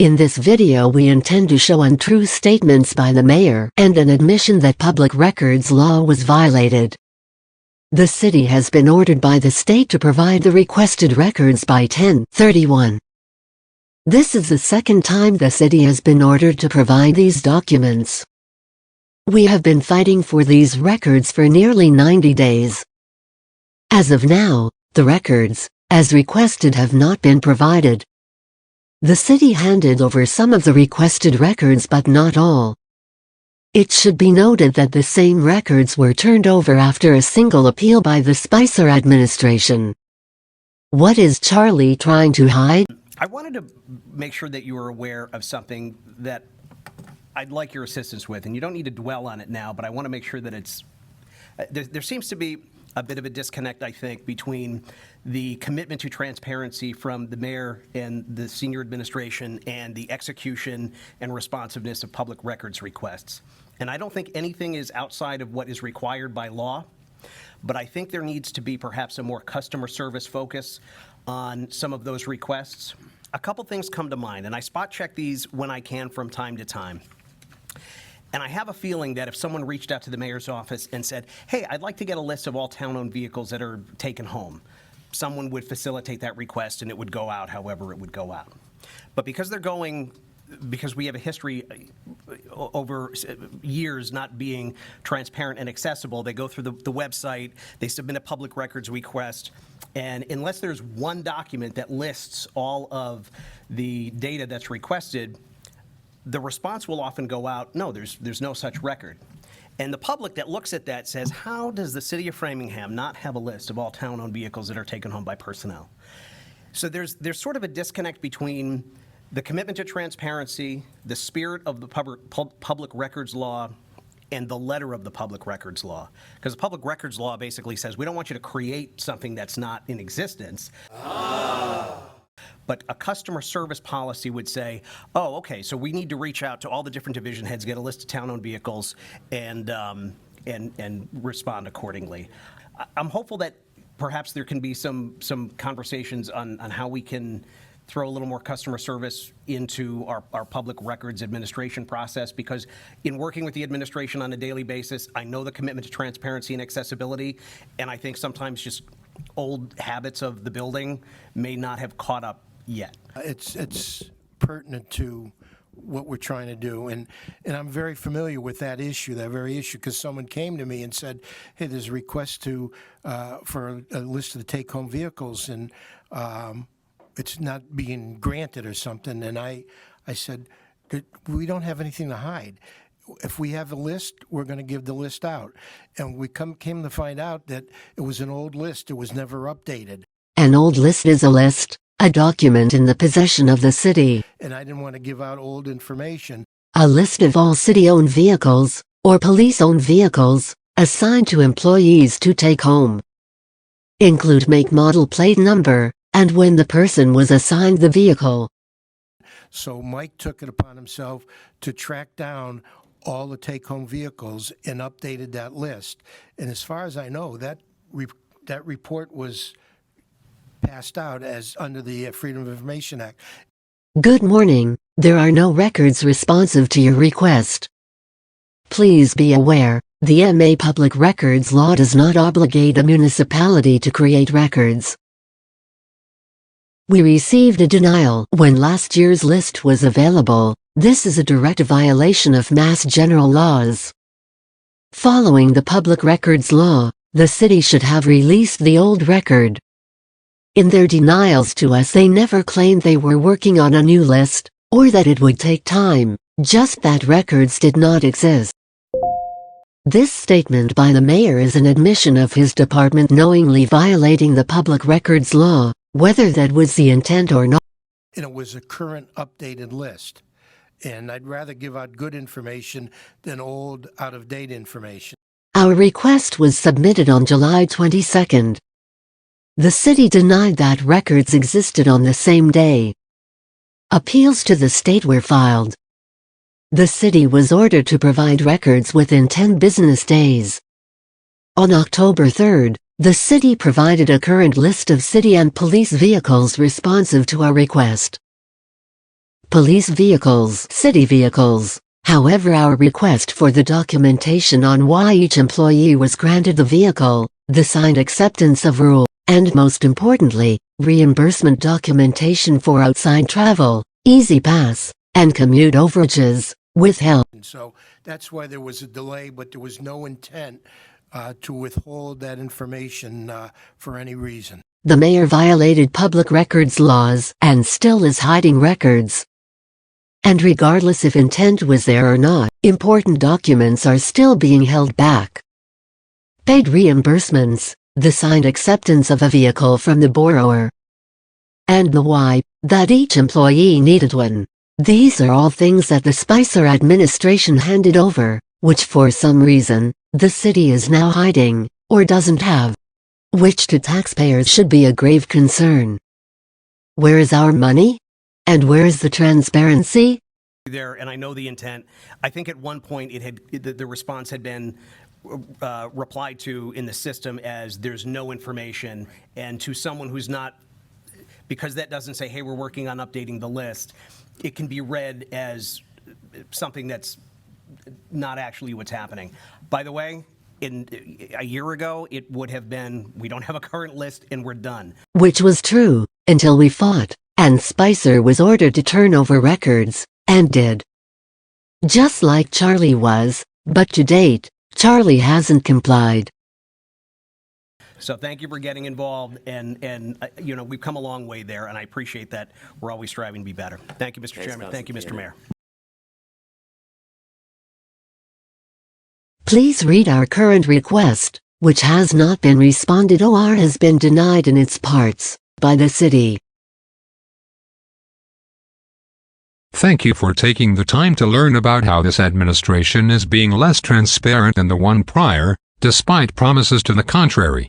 In this video we intend to show untrue statements by the mayor and an admission that public records law was violated. The city has been ordered by the state to provide the requested records by 10/31. This is the second time the city has been ordered to provide these documents. We have been fighting for these records for nearly 90 days. As of now, the records, as requested, have not been provided. The city handed over some of the requested records but not all. It should be noted that the same records were turned over after a single appeal by the Spicer administration. What is Charlie trying to hide? I wanted to make sure that you were aware of something that I'd like your assistance with, and you don't need to dwell on it now, but I want to make sure that it's... There seems to be a bit of a disconnect, I think, between the commitment to transparency from the mayor and the senior administration and the execution and responsiveness of public records requests. And I don't think anything is outside of what is required by law, but I think there needs to be perhaps a more customer service focus on some of those requests. A couple things come to mind, and I spot check these when I can from time to time. And I have a feeling that if someone reached out to the mayor's office and said, hey, I'd like to get a list of all town-owned vehicles that are taken home, someone would facilitate that request and it would go out however it would go out. But because we have a history over years not being transparent and accessible, they go through the website, they submit a public records request, and unless there's one document that lists all of the data that's requested, the response will often go out, no, there's no such record. And the public that looks at that says, how does the city of Framingham not have a list of all town-owned vehicles that are taken home by personnel? So there's sort of a disconnect between the commitment to transparency, the spirit of the public records law, and the letter of the public records law. Because the public records law basically says, we don't want you to create something that's not in existence. But a customer service policy would say, oh, okay, so we need to reach out to all the different division heads, get a list of town-owned vehicles, and respond accordingly. I'm hopeful that perhaps there can be some conversations on how we can throw a little more customer service into our public records administration process, because in working with the administration on a daily basis, I know the commitment to transparency and accessibility, and I think sometimes just old habits of the building may not have caught up yet. It's pertinent to what we're trying to do, and I'm very familiar with that very issue, because someone came to me and said, hey, there's a request for a list of the take-home vehicles, and it's not being granted or something. And I said, we don't have anything to hide. If we have a list, we're going to give the list out. And we came to find out that it was an old list. It was never updated. An old list is a list, a document in the possession of the city. And I didn't want to give out old information. A list of all city-owned vehicles, or police-owned vehicles, assigned to employees to take home. Include make, model, plate number, and when the person was assigned the vehicle. So Mike took it upon himself to track down all the take-home vehicles and updated that list. And as far as I know, that report was passed out as under the Freedom of Information Act. Good morning. There are no records responsive to your request. Please be aware, the MA Public Records Law does not obligate a municipality to create records. We received a denial when last year's list was available. This is a direct violation of Mass General laws. Following the Public Records Law, the city should have released the old record. In their denials to us, they never claimed they were working on a new list, or that it would take time, just that records did not exist. This statement by the mayor is an admission of his department knowingly violating the Public Records Law, whether that was the intent or not. And it was a current updated list. And I'd rather give out good information than old, out-of-date information. Our request was submitted on July 22nd. The city denied that records existed on the same day. Appeals to the state were filed. The city was ordered to provide records within 10 business days. On October 3rd, the city provided a current list of city and police vehicles responsive to our request. police vehicles, city vehicles. However, our request for the documentation on why each employee was granted the vehicle, the signed acceptance of rule, and most importantly, reimbursement documentation for outside travel, easy pass, and commute overages, withheld. And so that's why there was a delay, but there was no intent to withhold that information for any reason. The mayor violated public records laws and still is hiding records. And regardless if intent was there or not, important documents are still being held back. Paid reimbursements, the signed acceptance of a vehicle from the borrower, and the why that each employee needed one. These are all things that the Spicer administration handed over, which for some reason, the city is now hiding, or doesn't have. Which to taxpayers should be a grave concern. Where is our money? And where is the transparency? There, and I know the intent. I think at one point the response had been replied to in the system as there's no information, and to someone who's not, because that doesn't say, hey, we're working on updating the list, it can be read as something that's not actually what's happening. By the way, a year ago, it would have been, we don't have a current list and we're done. Which was true, until we fought, and Spicer was ordered to turn over records, and did. Just like Charlie was, but to date, Charlie hasn't complied. So thank you for getting involved, and you know, we've come a long way there, and I appreciate that. We're always striving to be better. Thank you, Mr. Chairman. Thank you, Mr. Mayor. Please read our current request, which has not been responded or has been denied in its parts by the city. Thank you for taking the time to learn about how this administration is being less transparent than the one prior, despite promises to the contrary.